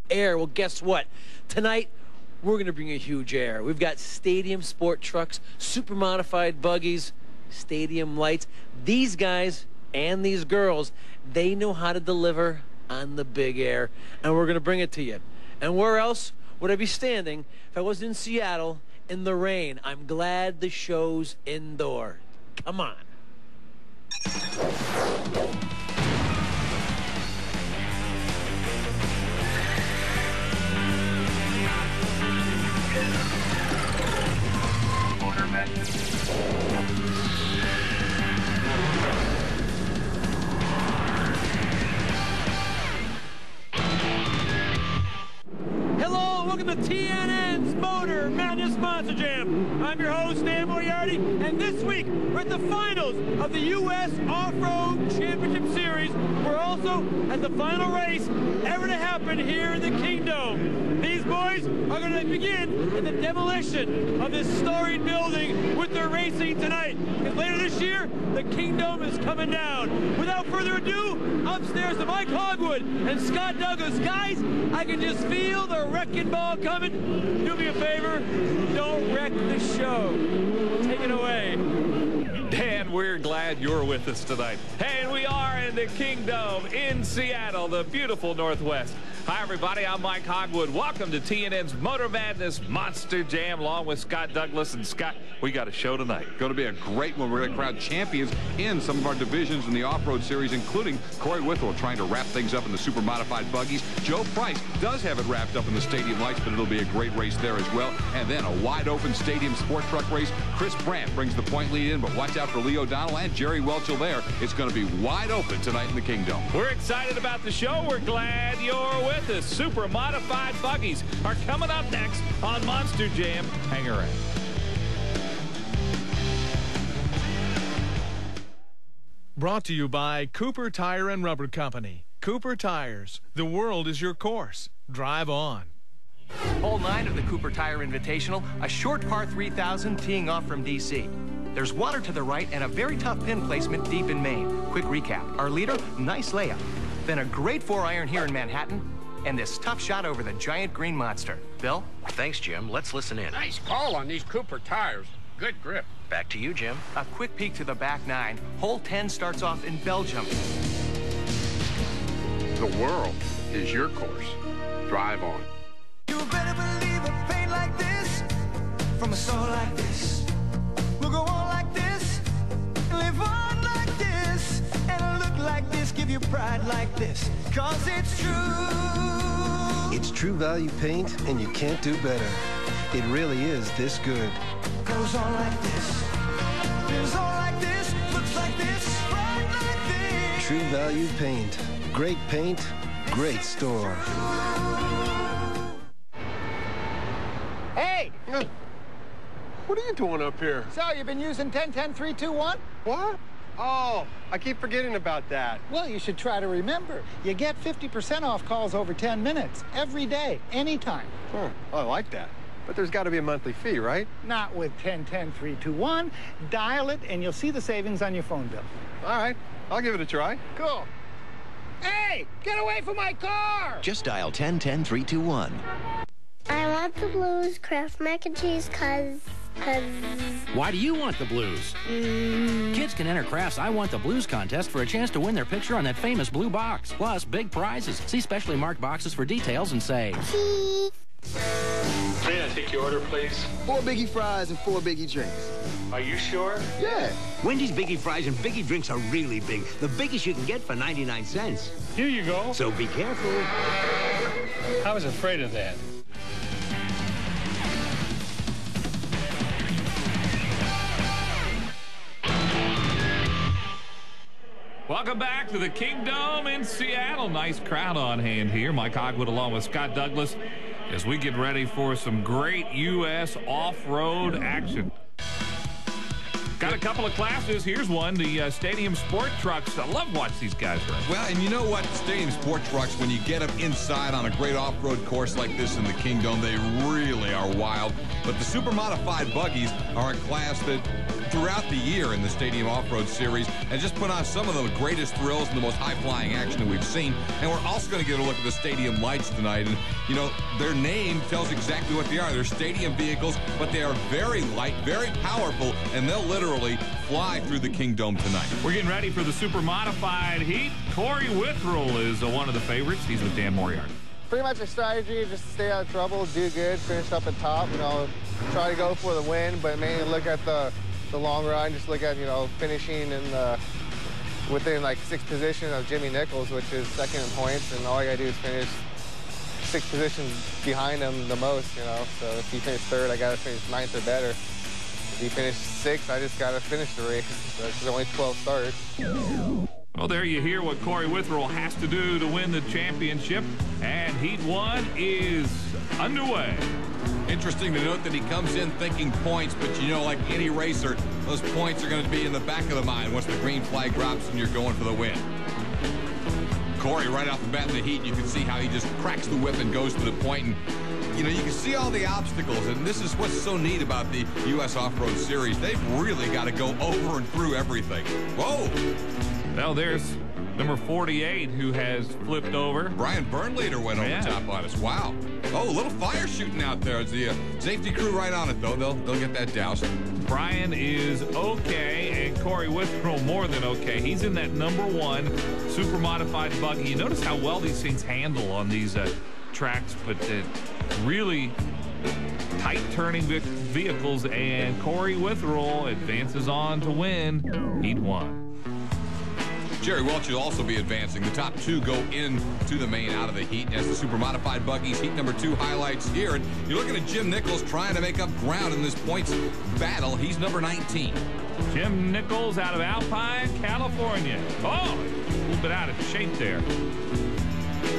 air. Well, guess what? Tonight, we're going to bring a huge air. We've got stadium sport trucks, super modified buggies, stadium lights. These guys and these girls, they know how to deliver on the big air, and we're going to bring it to you. And where else would I be standing if I wasn't in Seattle in the rain? I'm glad the show's indoor. Come on. Hello, welcome to TNN's Motor Madness Monster Jam. I'm your host, Dan Moriarty, and this week we're at the finals of the U.S. Off-Road Championship Series. We're also at the final race ever to happen here in the Kingdome. These boys are going to begin in the demolition of this storied building with their racing tonight. Because later this year, the Kingdome is coming down. Without further ado, upstairs to Mike Hogwood and Scott Douglas. Guys, I can just feel the wrecking ball coming. Do me a favor, don't wreck the show. Take it away. Dan, we're glad you're with us tonight. Hey, and we are in the Kingdome in Seattle, the beautiful Northwest. Hi, everybody. I'm Mike Hogwood. Welcome to TNN's Motor Madness Monster Jam, along with Scott Douglas. And Scott, we got a show tonight. Going to be a great one. We're going to crown champions in some of our divisions in the off-road series, including Corey Withrow trying to wrap things up in the super modified buggies. Joe Price does have it wrapped up in the stadium lights, but it'll be a great race there as well. And then a wide-open stadium sport truck race. Chris Brandt brings the point lead in, but watch out for Lee O'Donnell and Jerry Welchel there. It's going to be wide open tonight in the Kingdome. We're excited about the show. We're glad you're with us. Super modified buggies are coming up next on Monster Jam. Hang around. Brought to you by Cooper Tire and Rubber Company. Cooper Tires. The world is your course. Drive on. Hole 9 of the Cooper Tire Invitational, a short par 3000 teeing off from D.C. There's water to the right and a very tough pin placement deep in Maine. Quick recap. Our leader, nice layup. Then a great 4-iron here in Manhattan, and this tough shot over the giant green monster. Bill? Thanks, Jim. Let's listen in. Nice call on these Cooper tires. Good grip. Back to you, Jim. A quick peek to the back 9. Hole 10 starts off in Belgium. The world is your course. Drive on. You better believe a pain like this, from a soul like this, will go on like this, live on like this, and look like this, give you pride like this, 'cause it's true. It's True Value paint, and you can't do better. It really is this good. Goes on like this, lives on like this, looks like this, pride like this. True Value paint. Great paint, great store. Hey! What are you doing up here? So, you've been using 10-10-3-2-1? What? Oh, I keep forgetting about that. Well, you should try to remember. You get 50% off calls over 10 minutes, every day, anytime. Huh. Oh, I like that. But there's got to be a monthly fee, right? Not with 10-10-3-2-1. Dial it, and you'll see the savings on your phone bill. All right, I'll give it a try. Cool. Hey, get away from my car! Just dial 10-10-3-2-1. I want the Blues Kraft mac and cheese cause... Why do you want the Blues? Kids can enter Kraft's I Want the Blues contest for a chance to win their picture on that famous blue box. Plus, big prizes. See specially marked boxes for details and say... Cheese. May I take your order, please? 4 Biggie fries and 4 Biggie drinks. Are you sure? Yeah. Wendy's Biggie fries and Biggie drinks are really big. The biggest you can get for 99 cents. Here you go. So be careful. I was afraid of that. Welcome back to the Kingdome in Seattle. Nice crowd on hand here. Mike Hogwood along with Scott Douglas as we get ready for some great U.S. off-road action. Got a couple of classes. Here's one, the Stadium Sport Trucks. I love watching these guys run. Well, and you know what? Stadium Sport Trucks, when you get them inside on a great off-road course like this in the Kingdome, they really are wild. But the super modified buggies are a class that throughout the year in the Stadium Off-Road Series and just put on some of the greatest thrills and the most high-flying action that we've seen. And we're also going to get a look at the stadium lights tonight. And, you know, their name tells exactly what they are. They're stadium vehicles, but they are very light, very powerful, and they'll literally fly through the Kingdome tonight. We're getting ready for the super modified heat. Corey Withrell is one of the favorites. He's with Dan Moriarty. Pretty much a strategy, just to stay out of trouble, do good, finish up at top, you know, try to go for the win, but mainly look at the long run, just look at, you know, finishing in within like 6th position of Jimmy Nichols, which is second in points, and all I gotta do is finish 6 positions behind him the most, you know. So if he finished 3rd, I gotta finish 9th or better. If he finished 6th, I just gotta finish the race. So there's only 12 starts. Well, there you hear what Corey Withrell has to do to win the championship, and Heat 1 is underway. Interesting to note that he comes in thinking points, but you know, like any racer, those points are going to be in the back of the mind once the green flag drops and you're going for the win. Corey, right off the bat in the heat, you can see how he just cracks the whip and goes to the point. And, you know, you can see all the obstacles, and this is what's so neat about the U.S. Off-Road Series. They've really got to go over and through everything. Whoa! Now there's number 48 who has flipped over. Brian Burnleader went over top on us. Wow. Oh, a little fire shooting out there. It's the safety crew right on it, though. They'll get that doused. Brian is okay, and Corey Withrell more than okay. He's in that number 1 super modified buggy. You notice how well these things handle on these tracks, but really tight turning vehicles, and Corey Withrell advances on to win Heat 1. Jerry Welch will also be advancing. The top 2 go into the main out of the heat as the super modified buggies. Heat number 2 highlights here. And you're looking at Jim Nichols trying to make up ground in this points battle. He's number 19. Jim Nichols out of Alpine, California. Oh, a little bit out of shape there.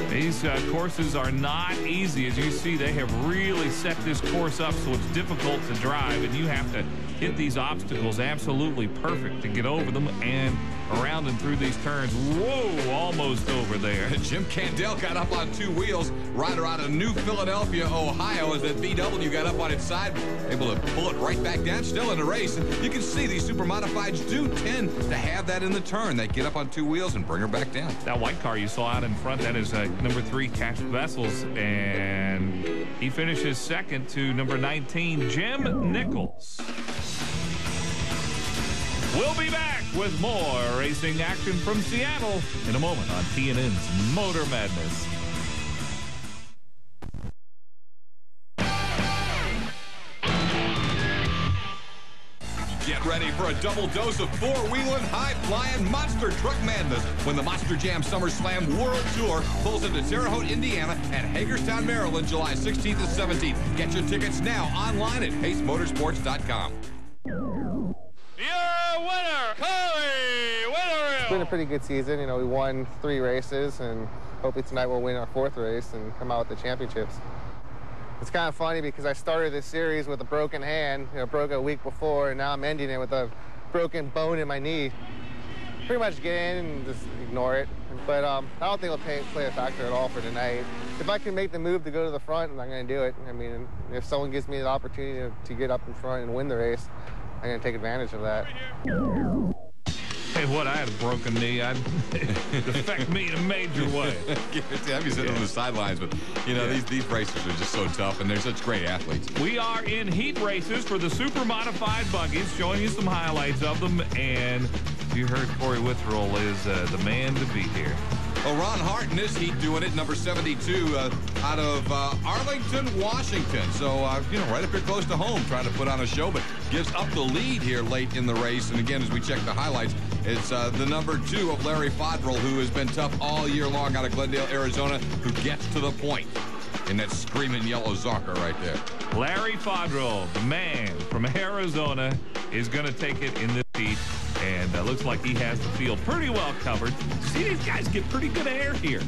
These courses are not easy. As you see, they have really set this course up so it's difficult to drive, and you have to hit these obstacles absolutely perfect to get over them and around and through these turns. Whoa, almost over there. Jim Candell got up on 2 wheels. Rider out of New Philadelphia, Ohio, as that VW got up on its side, able to pull it right back down, still in the race. And you can see these super modifieds do tend to have that in the turn. They get up on 2 wheels and bring her back down. That white car you saw out in front, that is number 3, Cash Vessels, and he finishes second to number 19, Jim Nichols. We'll be back with more racing action from Seattle in a moment on TNN's Motor Madness. Get ready for a double dose of four-wheeling, high-flying monster truck madness when the Monster Jam Summer Slam World Tour pulls into Terre Haute, Indiana at Hagerstown, Maryland, July 16th and 17th. Get your tickets now online at pacemotorsports.com. Your winner, Corey Withrell. It's been a pretty good season. You know, we won 3 races, and hopefully tonight we'll win our 4th race and come out with the championships. It's kind of funny because I started this series with a broken hand, broke a week before, and now I'm ending it with a broken bone in my knee. Pretty much get in and just ignore it. But I don't think it'll play a factor at all for tonight. If I can make the move to go to the front, I'm going to do it. I mean, if someone gives me the opportunity to get up in front and win the race, I'm going to take advantage of that. Hey, what? I had a broken knee. It'd affect me in a major way. I'd be sitting on the sidelines, but, you know, these racers are just so tough, and they're such great athletes. We are in heat races for the super modified buggies, showing you some highlights of them, and you heard Corey Withrell is the man to beat here. Well, Ron Hart in this heat doing it, number 72, out of Arlington, Washington. So, you know, right up here close to home, trying to put on a show, but gives up the lead here late in the race. And again, as we check the highlights, it's the number 2 of Larry Fodrell, who has been tough all year long out of Glendale, Arizona, who gets to the point in that screaming yellow Zonka right there. Larry Fodrell, the man from Arizona, is going to take it in this heat. And looks like he has the field pretty well covered. See, these guys get pretty good air here.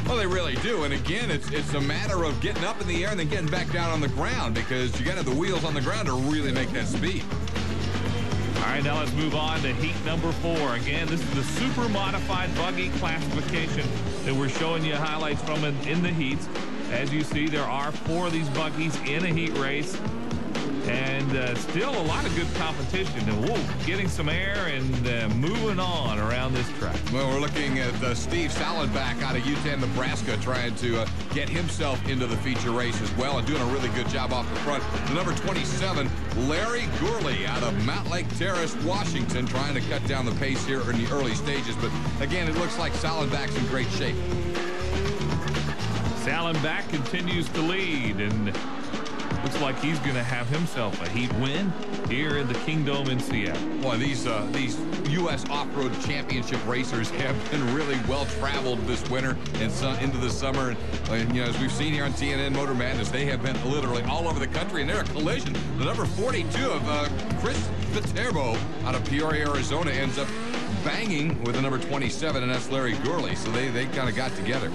Well, they really do. And again, it's a matter of getting up in the air and then getting back down on the ground, because you got to have the wheels on the ground to really make that speed. All right, now let's move on to heat number 4. Again, this is the super modified buggy classification that we're showing you highlights from in the heats. As you see, there are 4 of these buggies in a heat race. And still a lot of good competition. And getting some air and moving on around this track. Well, we're looking at Steve Salenbach out of UTEN, Nebraska, trying to get himself into the feature race as well and doing a really good job off the front. The number 27, Larry Gurley out of Mountlake Terrace, Washington, trying to cut down the pace here in the early stages. But again, it looks like Salenbach's in great shape. Salenbach continues to lead, and looks like he's going to have himself a heat win here in the Kingdome in Seattle. Boy, these U.S. off-road championship racers have been really well-traveled this winter and into the summer. And you know, as we've seen here on TNN Motor Madness, they have been literally all over the country. And they're a collision. The number 42 of Chris Viterbo out of Peoria, Arizona, ends up banging with the number 27, and that's Larry Gurley. So they kind of got together.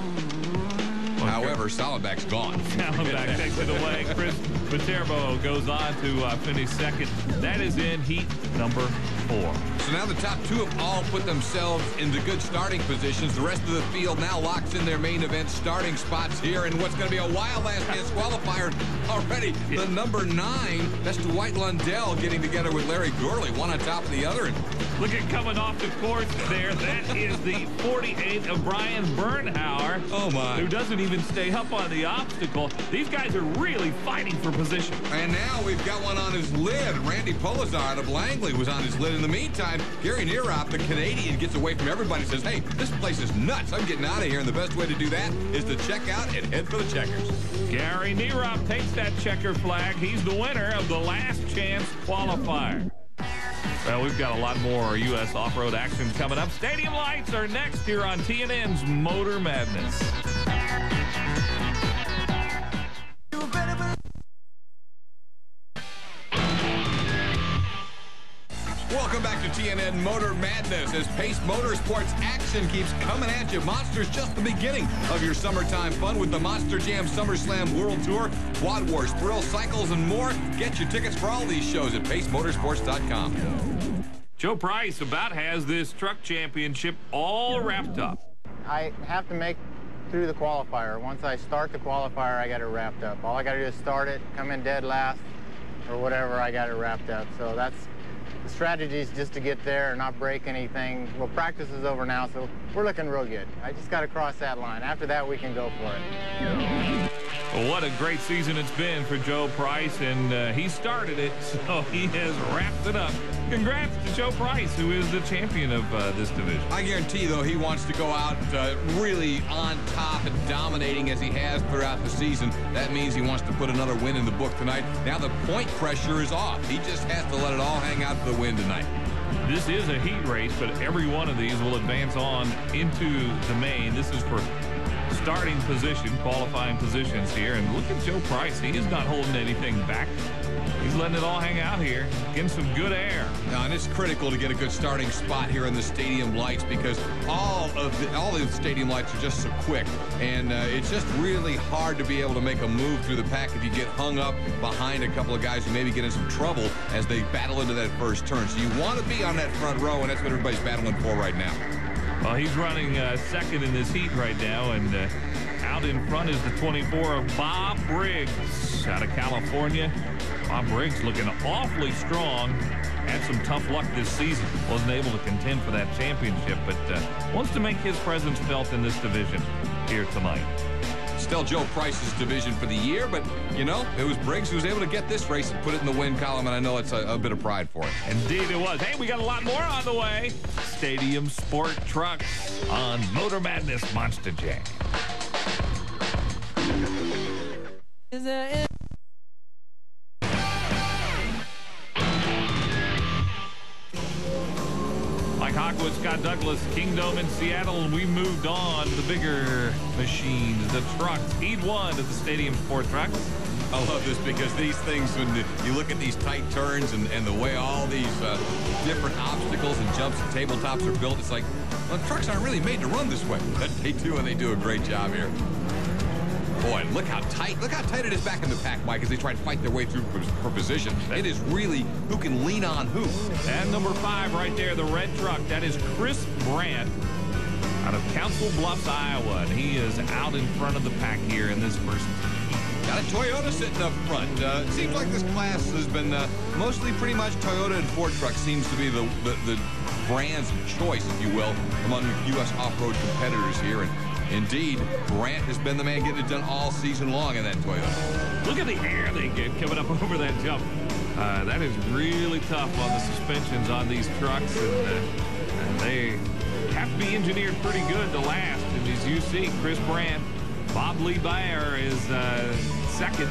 However, Salenbach's gone. Salenbach takes it away. Chris Viterbo goes on to finish second. That is in heat number 4. So now the top 2 have all put themselves into good starting positions. The rest of the field now locks in their main event starting spots here. And what's going to be a wild last chance qualifier already. The number 9, that's Dwight Lundell getting together with Larry Gurley, one on top of the other. And look at coming off the course there. That is the 48 of Brian Bernhauer. Oh, my. Who doesn't even stay up on the obstacle. These guys are really fighting for position. And now we've got one on his lid. Randy Polazard of Langley was on his lid. In the meantime, Gary Nierop, the Canadian, gets away from everybody and says, hey, this place is nuts. I'm getting out of here. And the best way to do that is to check out and head for the checkers. Gary Nierop takes that checker flag. He's the winner of the last chance qualifier. Well, we've got a lot more U.S. off-road action coming up. Stadium lights are next here on TNN's Motor Madness. Welcome back to TNN Motor Madness as Pace Motorsports action keeps coming at you. Monster's just the beginning of your summertime fun with the Monster Jam SummerSlam World Tour, Quad Wars, Thrill Cycles, and more. Get your tickets for all these shows at pacemotorsports.com. Joe Price about has this truck championship all wrapped up. I have to make through the qualifier. Once I start the qualifier, I got it wrapped up. All I got to do is start it, come in dead last, or whatever, I got it wrapped up. So that's the strategy, is just to get there and not break anything. Well, practice is over now, so we're looking real good. I just got to cross that line. After that, we can go for it. Well, what a great season it's been for Joe Price, and he started it, so he has wrapped it up. Congrats to Joe Price, who is the champion of this division. I guarantee, though, he wants to go out really on top and dominating as he has throughout the season. That means he wants to put another win in the book tonight. Now the point pressure is off. He just has to let it all hang out to the win tonight. This is a heat race, but every one of these will advance on into the main. This is for starting position, qualifying positions here. And look at Joe Price. He is not holding anything back. He's letting it all hang out here, getting some good air. Now, and it's critical to get a good starting spot here in the stadium lights, because all the stadium lights are just so quick, and it's just really hard to be able to make a move through the pack if you get hung up behind a couple of guys who maybe get in some trouble as they battle into that first turn. So you want to be on that front row, and that's what everybody's battling for right now. Well, he's running second in this heat right now, and out in front is the 24 of Bob Briggs out of California. Bob Briggs looking awfully strong. Had some tough luck this season. Wasn't able to contend for that championship, but wants to make his presence felt in this division here tonight. Still Joe Price's division for the year, but, you know, it was Briggs who was able to get this race and put it in the win column, and I know it's a bit of pride for it. Indeed it was. Hey, we got a lot more on the way. Stadium Sport Trucks on Motor Madness Monster Jam. Is there Mike Hawkwood, Scott Douglas, Kingdome in Seattle, and we moved on to the bigger machines, the trucks. Heat 1 of the Stadium Sport Trucks. I love this because these things, when you look at these tight turns and the way all these different obstacles and jumps and tabletops are built, it's like, well, the trucks aren't really made to run this way. But they do, and they do a great job here. Boy, look how tight it is back in the pack, Mike, as they try to fight their way through for position. It is really who can lean on who. And number 5 right there, the red truck, that is Chris Brandt out of Council Bluffs, Iowa. And he is out in front of the pack here in this first heat. Got a Toyota sitting up front. It seems like this class has been mostly pretty much Toyota and Ford trucks seems to be the brands of choice, if you will, among U.S. off-road competitors here. And indeed, Brandt has been the man getting it done all season long in that Toyota. Look at the air they get coming up over that jump. That is really tough on the suspensions on these trucks, and they have to be engineered pretty good to last. And as you see, Chris Brandt, Bob Lee Bayer is second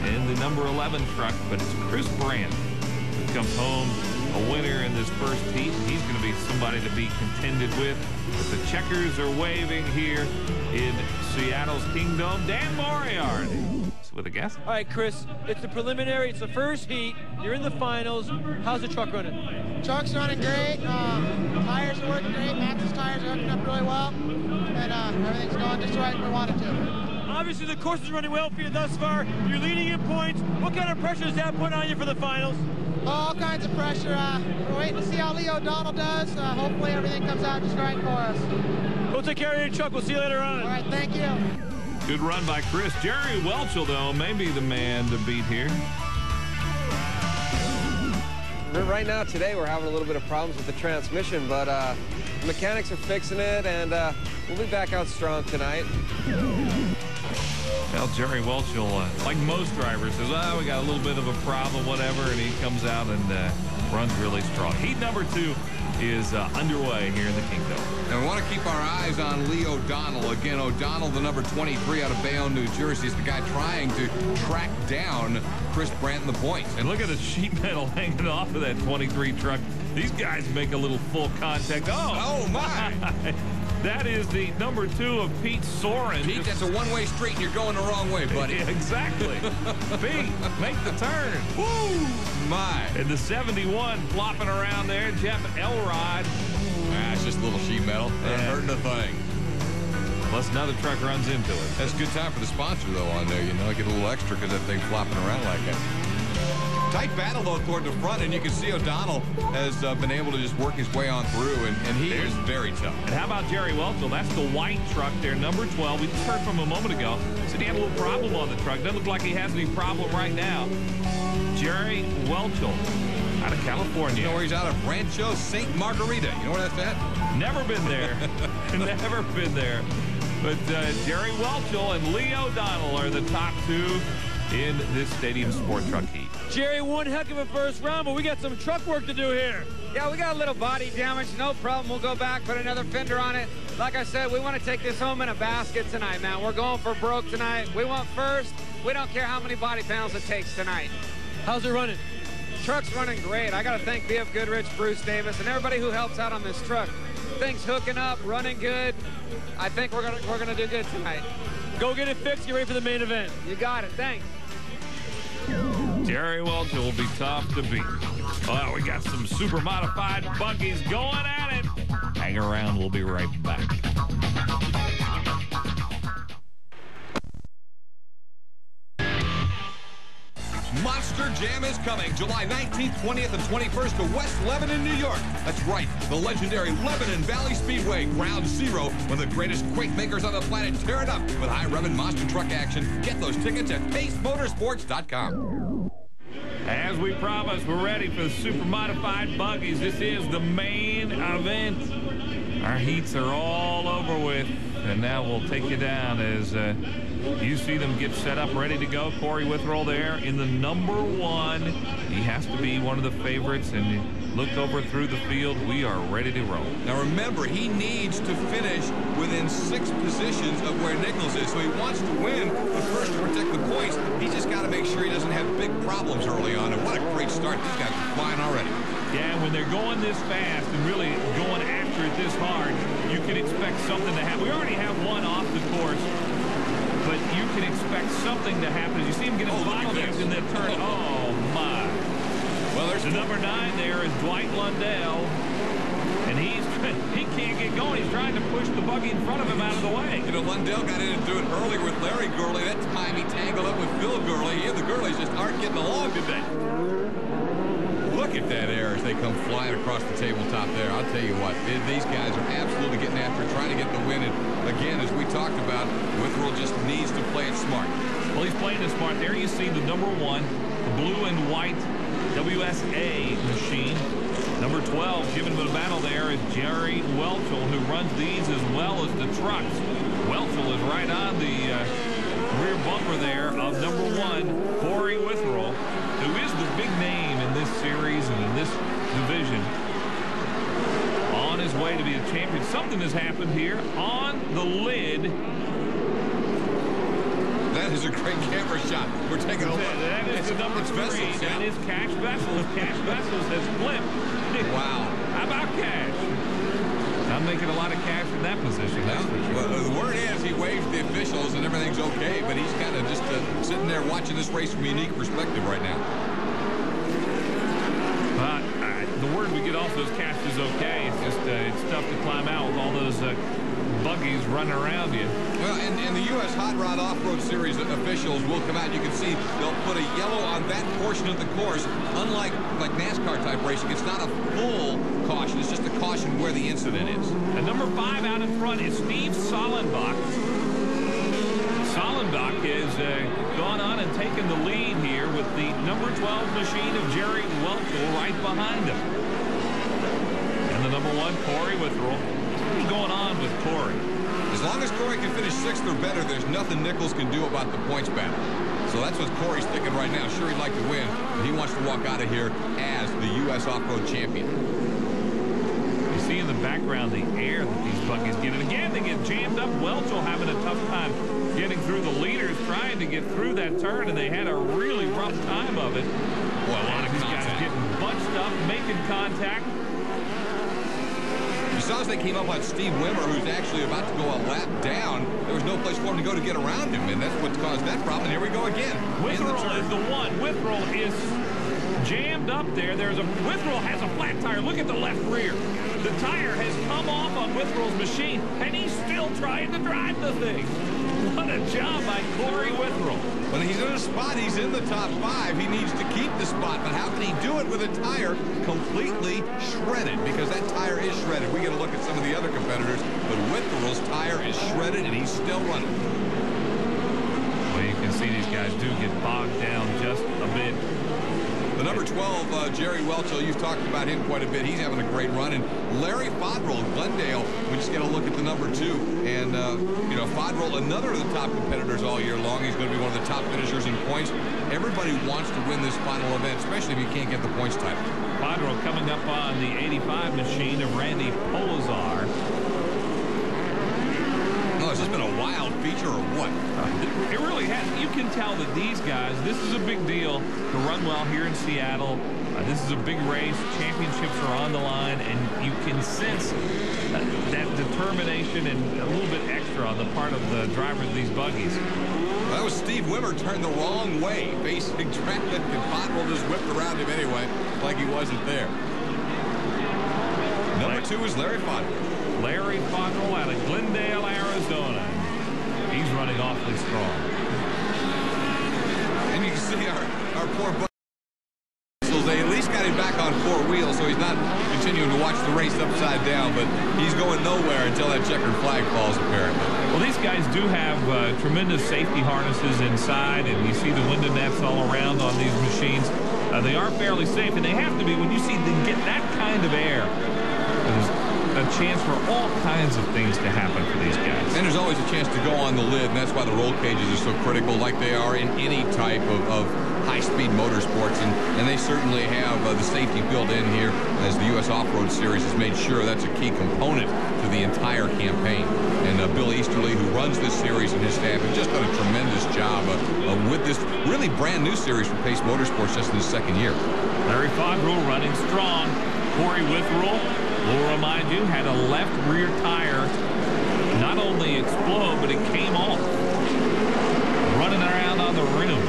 in the number 11 truck, but it's Chris Brandt who comes home a winner in this first heat. He's going to be somebody to be contended with. But the checkers are waving here in Seattle's Kingdome. Dan Moriarty with a guess. All right, Chris, it's the preliminary. It's the first heat. You're in the finals. How's the truck running? Truck's running great. Tires are working great. Max's tires are hooking up really well. And everything's going just right we want it to. Obviously, the course is running well for you thus far. You're leading in points. What kind of pressure does that put on you for the finals? All kinds of pressure. We're waiting to see how Leo O'Donnell does. Hopefully everything comes out just right for us. We'll take care of your truck. We'll see you later on. All right, thank you. Good run by Chris. Jerry Welchel, though, may be the man to beat here. Right now, today, we're having a little bit of problems with the transmission, but the mechanics are fixing it, and we'll be back out strong tonight. Well, Jerry Welchel, like most drivers, says, we got a little bit of a problem, whatever, and he comes out and runs really strong. Heat number 2 is underway here in the Kingdome. And we want to keep our eyes on Lee O'Donnell. Again, O'Donnell, the number 23 out of Bayonne, New Jersey, is the guy trying to track down Chris Brandt in the points. And look at the sheet metal hanging off of that 23 truck. These guys make a little full contact. Oh my! That is the number 2 of Pete Soren. Pete, that's a one-way street, and you're going the wrong way, buddy. Yeah, exactly. Pete, make the turn. Woo! My. And the 71 flopping around there, Jeff Elrod. It's just a little sheet metal. They're hurting a thing. Unless another truck runs into it. That's a good time for the sponsor, though, on there. You know, get a little extra because that thing's flopping around like that. Tight battle, though, toward the front, and you can see O'Donnell has been able to just work his way on through, and he is very tough. And how about Jerry Welchel? That's the white truck there, number 12. We just heard from him a moment ago. Said he had a little problem on the truck. Doesn't look like he has any problem right now. Jerry Welchel out of California. You know where he's out of? Rancho St. Margarita. You know where that's at? Never been there. Never been there. But Jerry Welchel and Lee O'Donnell are the top 2 in this Stadium Sport Truck Heat. Jerry, one heck of a first round, but we got some truck work to do here. Yeah, we got a little body damage. No problem. We'll go back, put another fender on it. Like I said, we want to take this home in a basket tonight, man. We're going for broke tonight. We want first. We don't care how many body panels it takes tonight. How's it running? Truck's running great. I got to thank BF Goodrich, Bruce Davis, and everybody who helps out on this truck. Things hooking up, running good. I think we're gonna do good tonight. Go get it fixed. Get ready for the main event. You got it. Thanks. Jerry Welchel will be tough to beat. Well, we got some super modified buggies going at it. Hang around. We'll be right back. Monster Jam is coming July 19th, 20th, and 21st to West Lebanon, New York. That's right, the legendary Lebanon Valley Speedway, Ground Zero, one of the greatest quake makers on the planet. Tear it up with high-revving monster truck action. Get those tickets at PaceMotorsports.com. As we promised, we're ready for the super modified buggies. This is the main event. Our heats are all over with, and now we'll take you down as you see them get set up, ready to go. Corey Witherell there in the number 1. He has to be one of the favorites, and look over through the field. We are ready to roll. Now remember, he needs to finish within 6 positions of where Nichols is, so he wants to win, but first to protect the points, he's just got to make sure he doesn't have big problems early on, and what a great start. These guys are flying already. Yeah, when they're going this fast and really going after it this hard, you can expect something to happen. We already have one off the course, but you can expect something to happen. You see him get his bottlenecks in that turn. Oh, my. Well, there's the number 9 there is Dwight Lundell, and he can't get going. He's trying to push the buggy in front of him out of the way. You know, Lundell got in and do it earlier with Larry Gurley. That time he tangled up with Phil Gurley. He and the Gurleys just aren't getting along today. Look at that air as they come flying across the tabletop there. I'll tell you what, these guys are absolutely getting after it, trying to get the win. And again, as we talked about, Witherell just needs to play it smart. Well, he's playing it smart. There you see the number 1, the blue and white WSA machine. Number 12, giving him a battle there is Jerry Welchel, who runs these as well as the trucks. Welchel is right on the rear bumper there of number 1, Corey Witherell, who is the big name in this series and in this division. On his way to be a champion. Something has happened here on the lid. That is a great camera shot. We're taking a look. That is the number 3. Vessels, yeah. That is Cash Vessels. Cash Vessels has flipped. Wow. How about Cash? I'm making a lot of cash in that position. That's for sure. Well, the word is he waves the officials and everything's okay, but he's kind of just sitting there watching this race from a unique perspective right now. The word we get also is Cash is okay. It's just it's tough to climb out with all those buggies running around you. Well, and the U.S. Hot Rod Off-Road Series officials will come out. You can see they'll put a yellow on that portion of the course. Unlike NASCAR-type racing, it's not a full caution. It's just a caution where the incident is. And number 5 out in front is Steve Sollenbach. Sollenbach has gone on and taken the lead here with the number 12 machine of Jerry Welchel right behind him. And the number 1, Corey Witherell. What's going on with Corey? As long as Corey can finish 6th or better, there's nothing Nichols can do about the points battle. So that's what Corey's thinking right now. Sure, he'd like to win, but he wants to walk out of here as the U.S. Off-Road Champion. You see in the background the air that these buggies get. And again, they get jammed up. Welchel having a tough time getting through the leaders, trying to get through that turn, and they had a really rough time of it. Well, a lot of these contact. guys getting bunched up, making contact. You saw as they came up on Steve Wimmer, who's actually about to go a lap down. There was no place for him to go to get around him, and that's what caused that problem. And here we go again. Witherell is the one. Witherell is jammed up there. Witherell has a flat tire. Look at the left rear. The tire has come off on Witherell's machine, and he's still trying to drive the thing. What a job by Corey Witherell. When he's in a spot, he's in the top 5. He needs to keep the spot, but how can he do it with a tire completely shredded? Because that tire is shredded. We got to look at some of the other competitors, but Witherell's tire is shredded, and he's still running. Well, you can see these guys do get bogged down just a bit. The number 12, Jerry Welchel, you've talked about him quite a bit. He's having a great run. And Larry Fodrell, Glendale, we just got to look at the number 2. And, Fodrell, another of the top competitors all year long. He's going to be one of the top finishers in points. Everybody wants to win this final event, especially if you can't get the points title. Fodrell coming up on the 85 machine of Randy Polazar. Oh, has this been a wild feature or what? It really has. You can tell that these guys, this is a big deal to run well here in Seattle. This is a big race. Championships are on the line, and you can sense that determination and a little bit extra on the part of the drivers of these buggies. That was Steve Wimmer turned the wrong way, facing traffic, and Fodrell just whipped around him anyway, like he wasn't there. Number 2 is Larry Fodrell. Larry Fodrell out of Glendale, Arizona. He's running awfully strong. And you can see our poor buddy. They at least got him back on 4 wheels, so he's not continuing to watch the race upside down, but he's going nowhere until that checkered flag falls, apparently. Well, these guys do have tremendous safety harnesses inside, and you see the window nets all around on these machines. They are fairly safe, and they have to be when you see them get that kind of air. There's a chance for all kinds of things to happen for these guys. And there's always a chance to go on the lid, and that's why the roll cages are so critical, like they are in any type of high-speed motorsports, and they certainly have the safety built in here, as the U.S. Off-Road Series has made sure that's a key component to the entire campaign. And Bill Easterly, who runs this series, and his staff have just done a tremendous job with this really brand-new series for Pace Motorsports just in his 2nd year. Larry Fodrell running strong. Corey Witherell, we'll remind you, had a left rear tire not only explode, but it came off. Running around on the rim.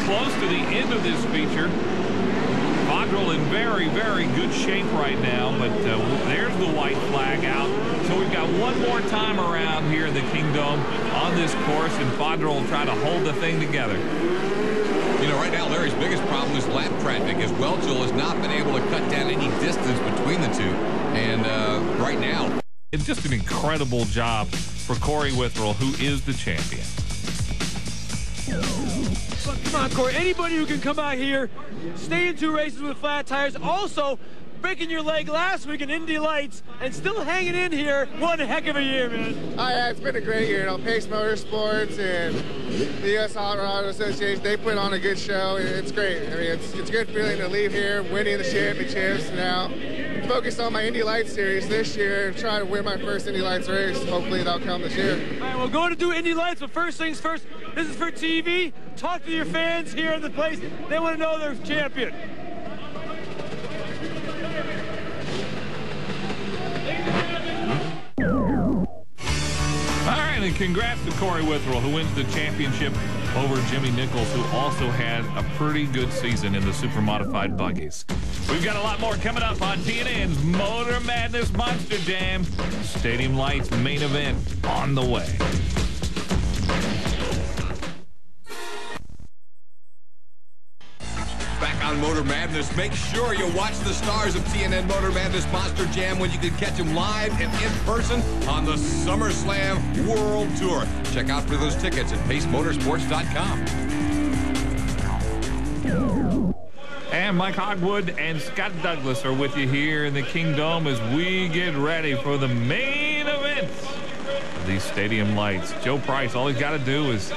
Close to the end of this feature. Fodrell in very, very good shape right now, but there's the white flag out So we've got one more time around here in the Kingdome on this course, and Fondra will try to hold the thing together. You know, right now, Larry's biggest problem is lap traffic, as Welchel has not been able to cut down any distance between the two. And right now, it's just an incredible job for Corey Witherell, who is the champion. Come on, Corey. Anybody who can come out here, stay in 2 races with flat tires, also breaking your leg last week in Indy Lights, and still hanging in here. One heck of a year, man. Oh, yeah, it's been a great year. You know, Pace Motorsports and the U.S. Auto Association, they put on a good show. It's great. I mean, it's a good feeling to leave here winning the championships. Now, focus on my Indy Lights series this year, try to win my first Indy Lights race. Hopefully that'll come this year. All right, we're going to do Indy Lights, but first things first, this is for TV. Talk to your fans here in the place. They want to know they're champion. All right, and congrats to Corey Witherell, who wins the championship over Jimmy Nichols, who also had a pretty good season in the super modified buggies. We've got a lot more coming up on TNN's Motor Madness Monster Jam. Stadium Lights main event on the way. back on Motor Madness. Make sure you watch the stars of TNN Motor Madness Monster Jam when you can catch them live and in person on the SummerSlam World Tour. Check out for those tickets at pacemotorsports.com. And Mike Hogwood and Scott Douglas are with you here in the Kingdome as we get ready for the main event of these stadium lights. Joe Price, all he's got to do is...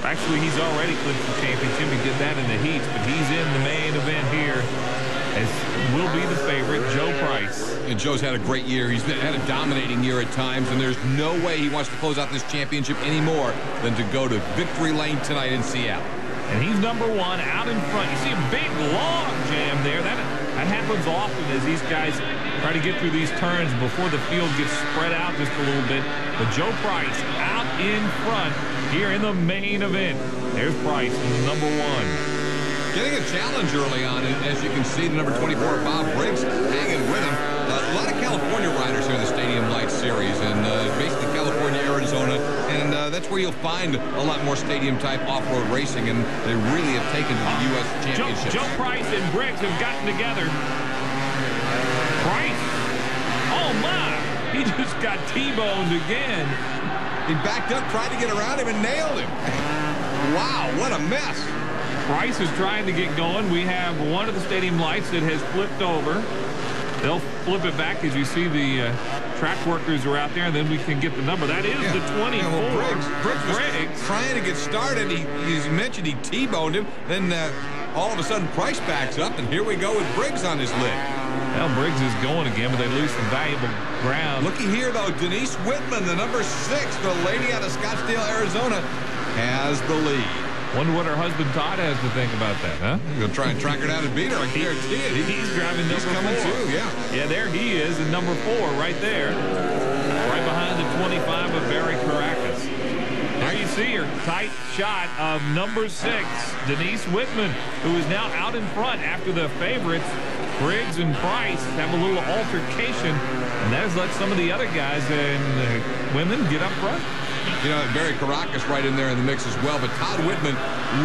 Actually, he's already clinched the championship. He did that in the heats, but he's in the main event here, as will be the favorite, Joe Price. And Joe's had a great year. He's had a dominating year at times, and there's no way he wants to close out this championship any more than to go to victory lane tonight in Seattle. And he's number one out in front. You see a big log jam there. That happens often as these guys try to get through these turns before the field gets spread out just a little bit. But Joe Price out in front here in the main event. There's Price, number one. Getting a challenge early on, as you can see, the number 24, Bob Briggs, hanging with him. A lot of California riders here in the Stadium Lights Series, and basically California, Arizona, and that's where you'll find a lot more stadium-type off-road racing, and they really have taken to the U.S. Championship. Joe Price and Briggs have gotten together. Price, oh my, he just got T-boned again. He backed up, tried to get around him, and nailed him. Wow, what a mess. Price is trying to get going. We have one of the stadium lights that has flipped over. They'll flip it back as you see the track workers are out there, and then we can get the number. That is the 24. Yeah, well, Briggs was trying to get started. He mentioned he T-boned him. Then all of a sudden, Price backs up, and here we go with Briggs on his lid. Well, Briggs is going again, but they lose some valuable ground. Looky here, though. Denise Whitman, the number 6, the lady out of Scottsdale, Arizona, has the lead. Wonder what her husband Todd has to think about that, huh? I'm going to try and track her down and beat her. I guarantee it. He's driving number 4. Coming too, yeah. Yeah, there he is in number 4 right there. Right behind the 25 of Barry Caracas. There you see her tight shot of number 6, Denise Whitman, who is now out in front after the favorites, Briggs and Price, have a little altercation. And that has let some of the other guys and women get up front. You know, Barry Caracas right in there in the mix as well. But Todd Whitman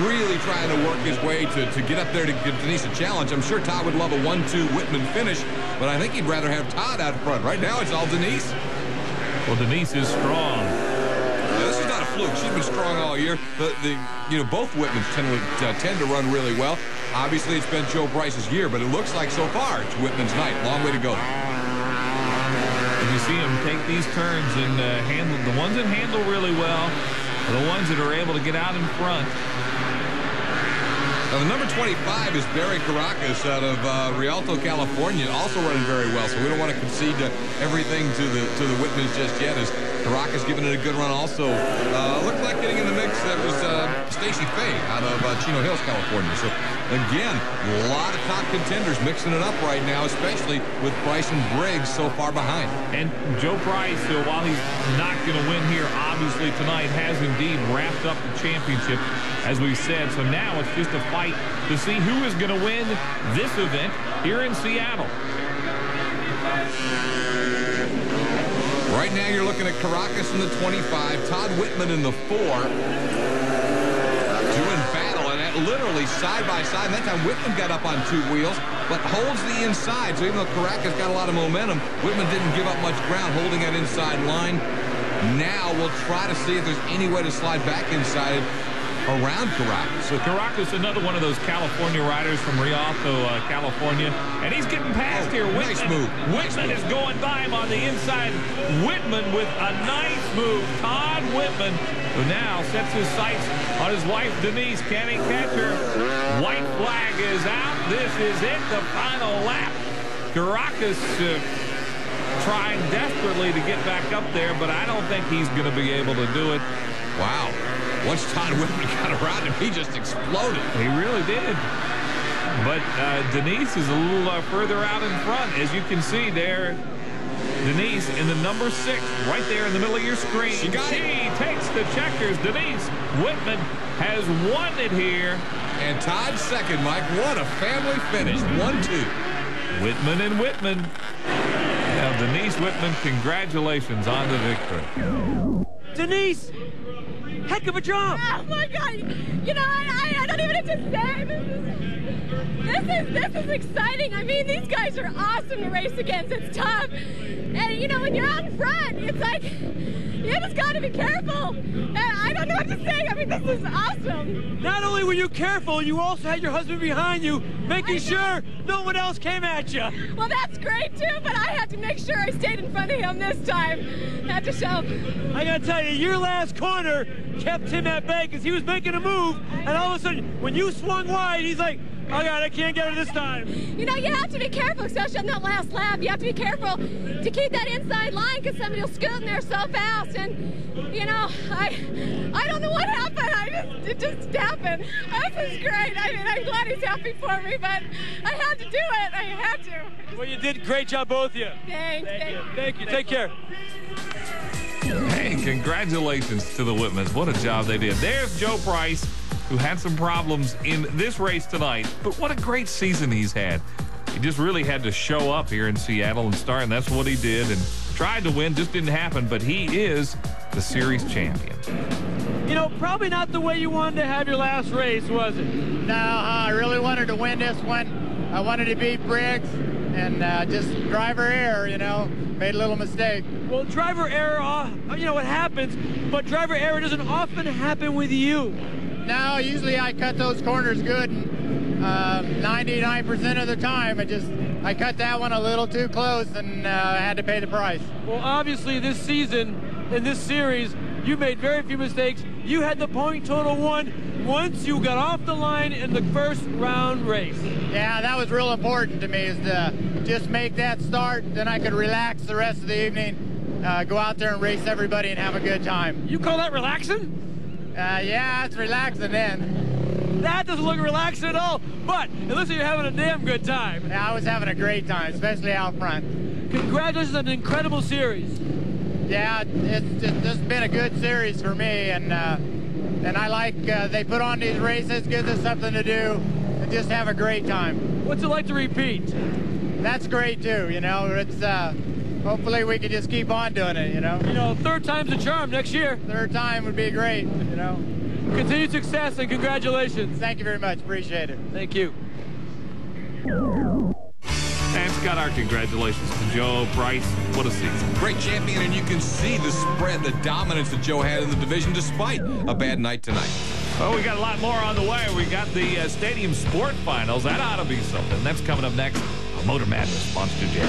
really trying to work his way to get up there to give Denise a challenge. I'm sure Todd would love a 1-2 Whitman finish, but I think he'd rather have Todd out front. Right now, it's all Denise. Well, Denise is strong. Yeah, this is not a fluke. She's been strong all year. Both Whitmans tend to run really well. Obviously, it's been Joe Price's year, but it looks like so far it's Whitman's night. Long way to go. You see him take these turns and handle the ones that handle really well are the ones that are able to get out in front. Now, the number 25 is Barry Caracas out of Rialto, California, also running very well. So we don't want to concede everything to the Whitmans just yet, as Caracas giving it a good run also. Looked like getting in the mix, that was Stacy Fay out of Chino Hills, California. So again, a lot of top contenders mixing it up right now, especially with Price and Briggs so far behind. And Joe Price, while he's not going to win here, obviously tonight, has indeed wrapped up the championship, as we said. So now it's just a fight to see who is going to win this event here in Seattle. Right now you're looking at Caracas in the 25, Todd Whitman in the 4. Doing battle, and that literally side by side. And that time Whitman got up on 2 wheels, but holds the inside. So even though Caracas got a lot of momentum, Whitman didn't give up much ground, holding that inside line. Now we'll try to see if there's any way to slide back inside around Caracas. So Caracas, another one of those California riders from Rialto, California, and he's getting past here. Whitman, nice move. Whitman is going by him on the inside. Whitman with a nice move. Todd Whitman, who now sets his sights on his wife Denise. Can he catch her? White flag is out. This is it, the final lap. Caracas trying desperately to get back up there, but I don't think he's going to be able to do it. Wow. Once Todd Whitman got around him, he just exploded. He really did. But Denise is a little further out in front. As you can see there, Denise in the number 6, right there in the middle of your screen. She takes the checkers. Denise Whitman has won it here. And Todd second, Mike. What a family finish. 1-2. Whitman and Whitman. Now, Denise Whitman, congratulations on the victory. Denise! Heck of a job! Oh my God! You know, I don't even have to say. This is exciting. I mean, these guys are awesome to race against. It's tough, and you know, when you're out in front, it's like you just got to be careful. And I don't know what to say. I mean, this is awesome. Not only were you careful, you also had your husband behind you, making sure no one else came at you. Well, that's great too, but I had to make sure I stayed in front of him this time. Had to show. I gotta tell you, your last corner kept him at bay because he was making a move, and all of a sudden, when you swung wide, he's like, oh God, I can't get her this time. You know, you have to be careful, especially on that last lap. You have to be careful to keep that inside line because somebody will scoot in there so fast. And, you know, I don't know what happened. It just happened. This is great. I mean, I'm glad he's happy for me, but I had to do it. I had to. Well, you did great job, both of you. Thanks. Thank you. Take care. Hey, congratulations to the Whitmans. What a job they did. There's Joe Price, who had some problems in this race tonight, but what a great season he's had. He just really had to show up here in Seattle and start, and that's what he did, and tried to win, just didn't happen, but he is the series champion. You know, probably not the way you wanted to have your last race, was it? No, I really wanted to win this one. I wanted to beat Briggs, and just driver error, you know, made a little mistake. Well, driver error, you know, it happens, but driver error doesn't often happen with you. No, usually I cut those corners good, and 99% of the time, I cut that one a little too close, and I had to pay the price. Well, obviously this season, in this series, you made very few mistakes. You had the point total won once you got off the line in the first round race. Yeah, that was real important to me, is to just make that start, then I could relax the rest of the evening, go out there and race everybody and have a good time. You call that relaxing? Yeah, it's relaxing then. That doesn't look relaxing at all, but it looks like you're having a damn good time. Yeah, I was having a great time, especially out front. Congratulations on an incredible series. Yeah, it's just been a good series for me, and I like they put on these races, gives us something to do, and just have a great time. What's it like to repeat? That's great too, you know. It's hopefully we can just keep on doing it, you know. You know, third time's a charm next year. Third time would be great, you know. Continued success and congratulations. Thank you very much. Appreciate it. Thank you. And Scott, our congratulations to Joe Price. What a season. Great champion, and you can see the spread, the dominance that Joe had in the division despite a bad night tonight. Well, we got a lot more on the way. We got the Stadium Sport Finals. That ought to be something. That's coming up next on Motor Madness Monster Jam.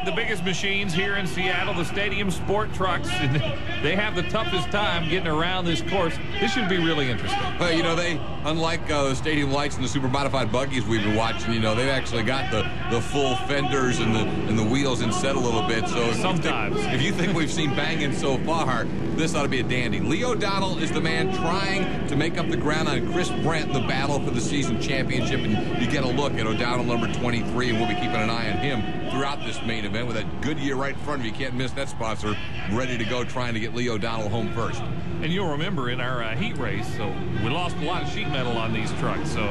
The biggest machines here in Seattle, the Stadium Sport Trucks, and they have the toughest time getting around this course. This should be really interesting. Well, you know, they, unlike the Stadium Lights and the super modified buggies we've been watching, you know, they've actually got the full fenders and the wheels inset a little bit. So sometimes, if you think we've seen banging so far, this ought to be a dandy. Lee O'Donnell is the man trying to make up the ground on Chris Brandt in the battle for the season championship, and you get a look at O'Donnell number 23, and we'll be keeping an eye on him throughout this main event with with that Goodyear right in front of you. You can't miss that sponsor. Ready to go, trying to get Lee O'Donnell home first. And you'll remember in our heat race, so we lost a lot of sheet metal on these trucks. So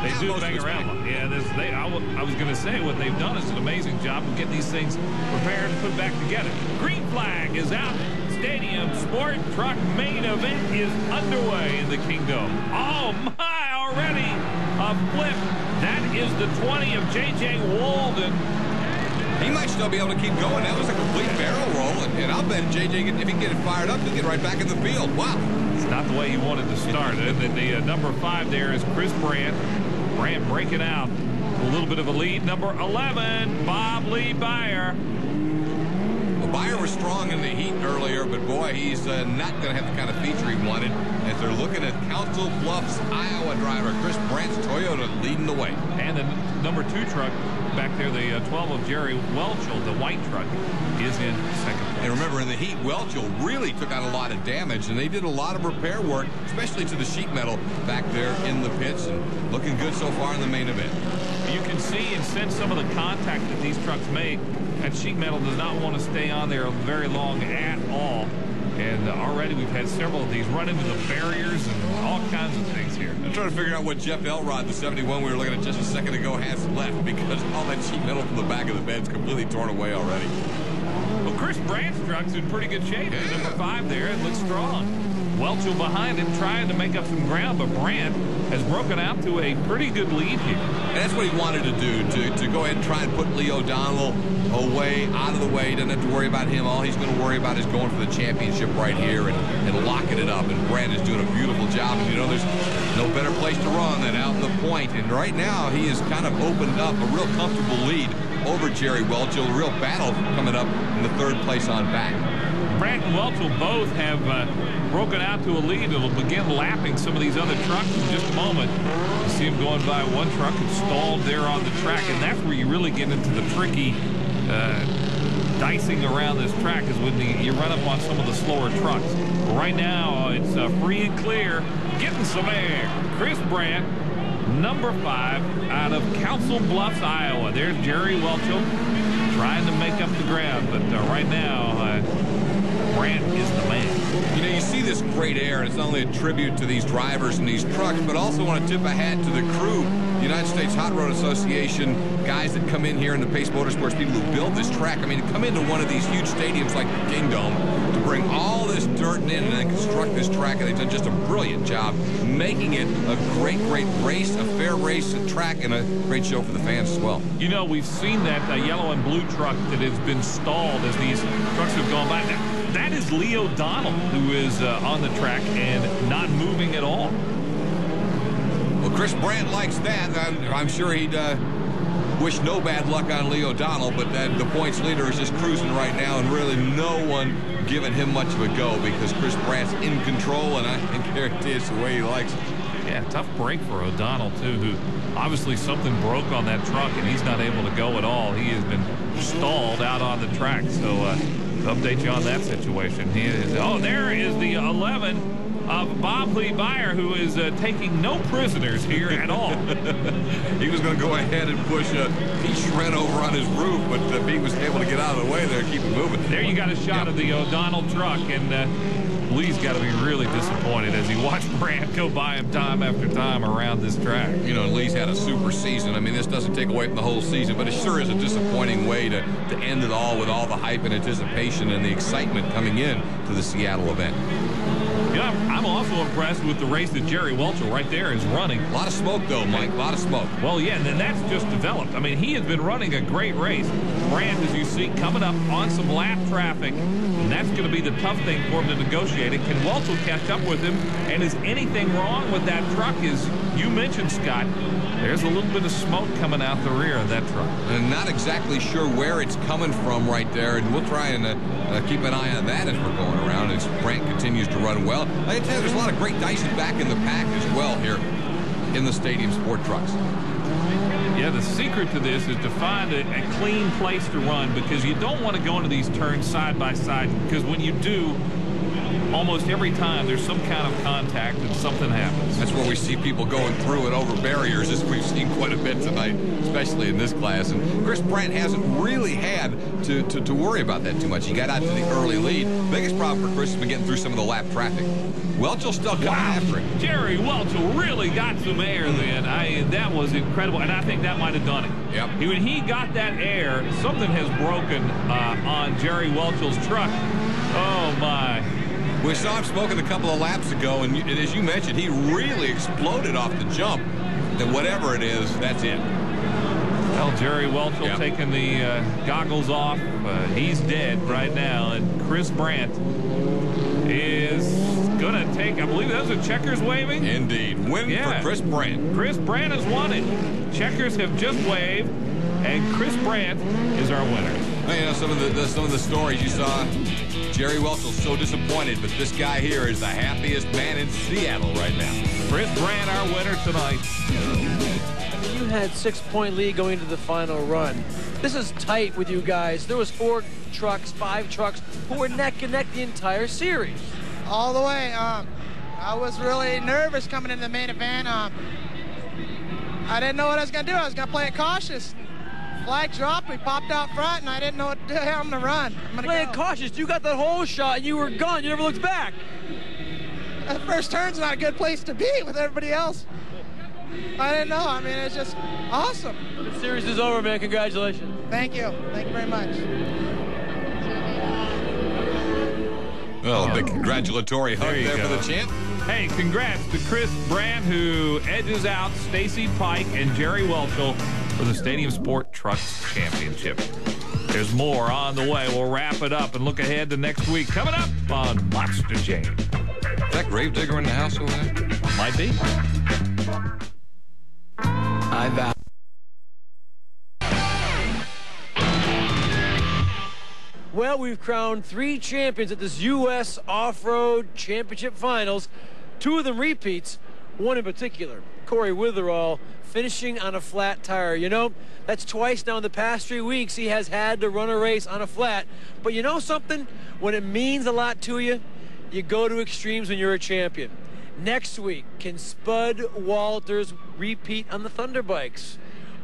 they do bang around. Yeah, I was going to say what they've done is an amazing job of getting these things prepared and put back together. Green flag is out. Stadium Sport Truck main event is underway in the Kingdome. Oh my, already a flip. That is the 20 of J.J. Walden. He might still be able to keep going. That was a complete barrel roll, and I'll bet J.J., if he can get it fired up, he'll get right back in the field. Wow. It's not the way he wanted to start. And the number 5 there is Chris Brandt. Brandt breaking out. A little bit of a lead. Number 11, Bob Lee Beyer. Beyer was strong in the heat earlier, but boy, he's not going to have the kind of feature he wanted as they're looking at Council Bluffs, Iowa driver Chris Brandt's Toyota leading the way. And the number 2 truck back there, the 12 of Jerry Welchel, the white truck, is in second place. And remember, in the heat, Welchel really took out a lot of damage, and they did a lot of repair work, especially to the sheet metal back there in the pits, and looking good so far in the main event. You can see and sense some of the contact that these trucks make. That sheet metal does not want to stay on there very long at all. And already we've had several of these run into the barriers and all kinds of things here. I'm trying to figure out what Jeff Elrod, the 71 we were looking at just a second ago, has left, because all that sheet metal from the back of the bed's completely torn away already. Well, Chris Brandt's truck's in pretty good shape. Yeah. Number 5 there, it looks strong. Welchel behind him trying to make up some ground, but Brandt has broken out to a pretty good lead here. And that's what he wanted to do, to go ahead and try and put Lee O'Donnell away, out of the way. Doesn't have to worry about him. All he's going to worry about is going for the championship right here and locking it up. And Brandt is doing a beautiful job. And, you know, there's no better place to run than out in the point. And right now, he has kind of opened up a real comfortable lead over Jerry Welchel. A real battle coming up in the 3rd place on back. Brandt and Welchel both have broken out to a lead. It'll begin lapping some of these other trucks in just a moment. You see him going by one truck and stalled there on the track, and that's where you really get into the tricky dicing around this track, is when you run up on some of the slower trucks. But right now, it's free and clear, getting some air. Chris Brandt, number 5, out of Council Bluffs, Iowa. There's Jerry Welchel trying to make up the ground, but right now, Brandt is the man. You know, you see this great air, and it's not only a tribute to these drivers and these trucks, but also want to tip a hat to the crew, the United States Hot Rod Association, guys that come in here, and the Pace Motorsports people who build this track. I mean, to come into one of these huge stadiums like the Kingdome, to bring all this dirt in and then construct this track, and they've done just a brilliant job making it a great, great race, a fair race, a track, and a great show for the fans as well. You know, we've seen that yellow and blue truck that has been stalled as these trucks have gone by. That is Lee O'Donnell, who is on the track and not moving at all. Well, Chris Brandt likes that. I'm sure he'd wish no bad luck on Lee O'Donnell, but the points leader is just cruising right now, and really no one giving him much of a go, because Chris Brandt's in control, and I can guarantee it's the way he likes it. Yeah, tough break for O'Donnell, too, who obviously something broke on that truck, and he's not able to go at all. He has been stalled out on the track, so to update you on that situation. He is, oh, there is the 11 of Bob Lee Beyer, who is taking no prisoners here at all. He was going to go ahead and push Pete Shred over on his roof, but Pete was able to get out of the way there and keep it moving. There you got a shot of the O'Donnell truck, and Lee's got to be really disappointed as he watched Brandt go by him time after time around this track. You know, Lee's had a super season. I mean, this doesn't take away from the whole season, but it sure is a disappointing way to end it all with all the hype and anticipation and the excitement coming in to the Seattle event. Yeah, I'm also impressed with the race that Jerry Welchel right there is running. A lot of smoke, though, Mike. A lot of smoke. Well, yeah, and then that's just developed. I mean, he has been running a great race. Brandt, as you see, coming up on some lap traffic, and that's going to be the tough thing for him to negotiate. Can Welchel catch up with him? And is anything wrong with that truck? As you mentioned, Scott, there's a little bit of smoke coming out the rear of that truck. And not exactly sure where it's coming from right there, and we'll try and keep an eye on that as we're going around as Brandt continues to run well. I tell you, there's a lot of great dicing back in the pack as well here in the Stadium Sport trucks. Yeah, the secret to this is to find a clean place to run, because you don't want to go into these turns side by side, because when you do, almost every time there's some kind of contact and something happens. That's where we see people going through it over barriers, as we've seen quite a bit tonight, especially in this class. And Chris Brandt hasn't really had to worry about that too much. He got out to the early lead. Biggest problem for Chris has been getting through some of the lap traffic. Welchel still coming after him. Jerry Welchel really got some air then. That was incredible, and I think that might have done it. Yep. When he got that air, something has broken on Jerry Welchel's truck. Oh, my. We saw him smoking a couple of laps ago, and as you mentioned, he really exploded off the jump. Then whatever it is, that's it. Well, Jerry Welchel taking the goggles off. He's dead right now, and Chris Brandt is going to take, I believe those are checkers waving? Indeed. Win for Chris Brandt. Chris Brandt has won it. Checkers have just waved, and Chris Brandt is our winner. Well, you know, some of the stories you saw, Jerry Welchel's so disappointed, but this guy here is the happiest man in Seattle right now. Chris Brandt, our winner tonight. You had 6-point lead going into the final run. This is tight with you guys. There was 5 trucks who were neck and neck the entire series. All the way. I was really nervous coming into the main event. I didn't know what I was going to do. I was going to play it cautious. Flag dropped, we popped out front, and I didn't know what the hell I'm going to run. Playing cautious, you got that whole shot, and you were gone. You never looked back. That first turn's not a good place to be with everybody else. I didn't know. I mean, it's just awesome. The series is over, man. Congratulations. Thank you. Thank you very much. Well, a big congratulatory hug there for the champ. Hey, congrats to Chris Brandt, who edges out Stacy Pike and Jerry Welchel for the Stadium Sport Trucks Championship. There's more on the way. We'll wrap it up and look ahead to next week. Coming up on Monster Jam. Is that Gravedigger in the house over there? Might be. I vow. Well, we've crowned 3 champions at this U.S. Off-Road Championship Finals. 2 of them repeats, one in particular, Corey Witherall, finishing on a flat tire. You know, that's twice now in the past 3 weeks he has had to run a race on a flat. But you know something? When it means a lot to you, you go to extremes when you're a champion. Next week, can Spud Walters repeat on the Thunderbikes?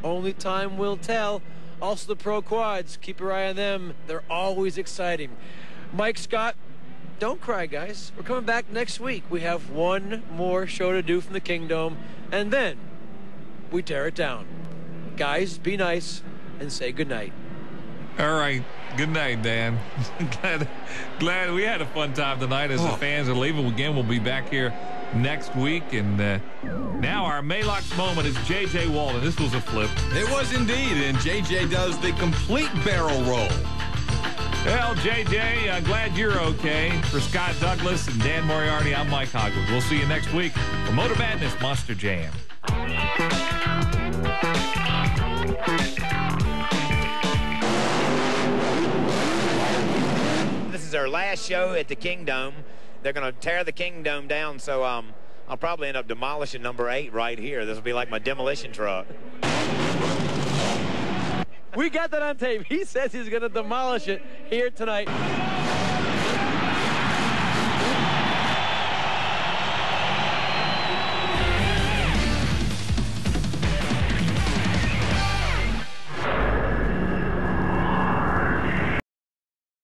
Only time will tell. Also the Pro Quads, keep your eye on them. They're always exciting. Mike Scott, don't cry, guys. We're coming back next week. We have one more show to do from the Kingdome, and then we tear it down. Guys, be nice and say goodnight. All right. Good night, Dan. glad we had a fun time tonight as the fans are leaving. Again, we'll be back here next week. And now our Maalox moment is J.J. Walden. This was a flip. It was indeed. And J.J. does the complete barrel roll. Well, J.J., glad you're okay. For Scott Douglas and Dan Moriarty, I'm Mike Hogwood. We'll see you next week for Motor Madness Monster Jam. This is our last show at the Kingdome. They're going to tear the Kingdome down, so I'll probably end up demolishing number 8 right here. This will be like my demolition truck. We got that on tape. He says he's going to demolish it here tonight.